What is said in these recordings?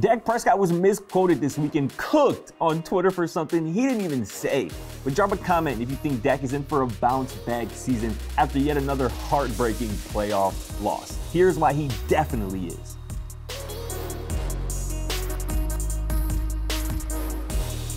Dak Prescott was misquoted this week and cooked on Twitter for something he didn't even say. But drop a comment if you think Dak is in for a bounce-back season after yet another heartbreaking playoff loss. Here's why he definitely is.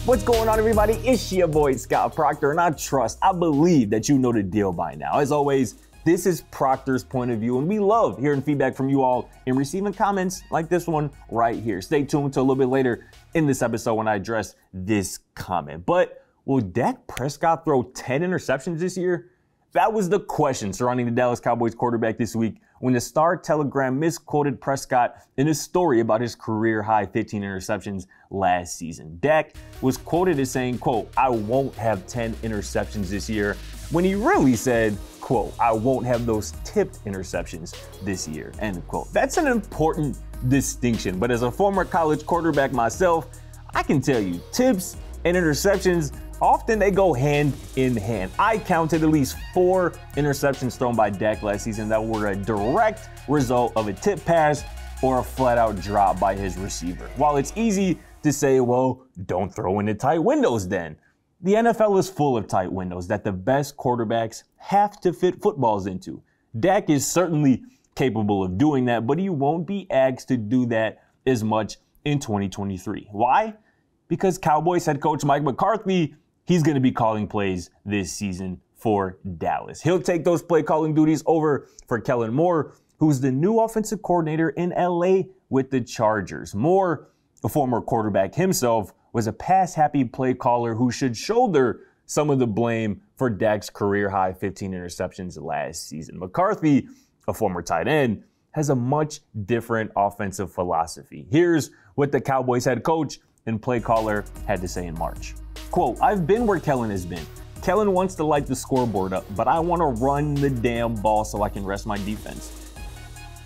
What's going on, everybody? It's your boy, Scott Procter, and I believe that you know the deal by now. As always, this is Procter's point of view, and we love hearing feedback from you all and receiving comments like this one right here. Stay tuned till a little bit later in this episode when I address this comment. But will Dak Prescott throw 10 interceptions this year? That was the question surrounding the Dallas Cowboys quarterback this week when the Star-Telegram misquoted Prescott in a story about his career-high 15 interceptions last season. Dak was quoted as saying, quote, "I won't have 10 interceptions this year," when he really said, quote, "I won't have those tipped interceptions this year," end quote. That's an important distinction, but as a former college quarterback myself, I can tell you, tips and interceptions, often they go hand in hand. I counted at least 4 interceptions thrown by Dak last season that were a direct result of a tip pass or a flat-out drop by his receiver. While it's easy to say, well, don't throw into tight windows then, the NFL is full of tight windows that the best quarterbacks have to fit footballs into. Dak is certainly capable of doing that, but he won't be asked to do that as much in 2023. Why? Because Cowboys head coach Mike McCarthy, he's going to be calling plays this season for Dallas. He'll take those play calling duties over for Kellen Moore, who's the new offensive coordinator in LA with the Chargers. Moore, a former quarterback himself, was a pass-happy play caller who should shoulder some of the blame for Dak's career-high 15 interceptions last season. McCarthy, a former tight end, has a much different offensive philosophy. Here's what the Cowboys head coach and play caller had to say in March. Quote, "I've been where Kellen has been. Kellen wants to light the scoreboard up, but I want to run the damn ball so I can rest my defense."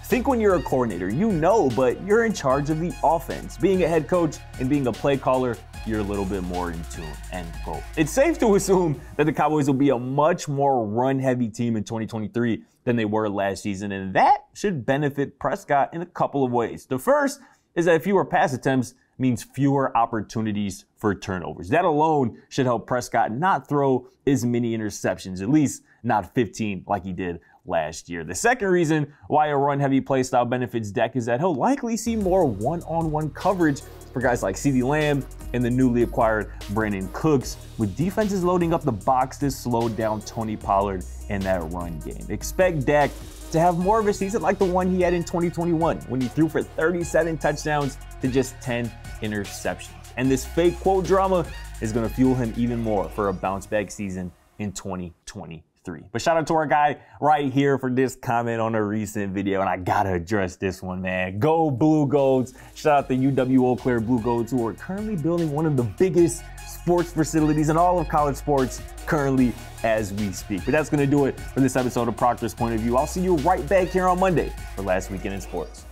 Think when you're a coordinator, you know, but you're in charge of the offense. Being a head coach and being a play caller, you're a little bit more in tune, end quote. It's safe to assume that the Cowboys will be a much more run-heavy team in 2023 than they were last season, and that should benefit Prescott in a couple of ways. The first is that fewer pass attempts means fewer opportunities for turnovers. That alone should help Prescott not throw as many interceptions, at least not 15 like he did last year. The second reason why a run-heavy play style benefits Dak is that he'll likely see more one-on-one coverage for guys like CeeDee Lamb and the newly acquired Brandon Cooks, with defenses loading up the box to slow down Tony Pollard in that run game. Expect Dak to have more of a season like the one he had in 2021 when he threw for 37 touchdowns to just 10 interceptions. And this fake quote drama is going to fuel him even more for a bounce-back season in 2023. But shout out to our guy right here for this comment on a recent video, and I gotta address this one, man. Go Blue Goats. Shout out to UW Eau Claire Blue Goats, who are currently building one of the biggest sports facilities in all of college sports currently as we speak. But that's gonna do it for this episode of Procter's Point of View. I'll see you right back here on Monday for Last Weekend in Sports.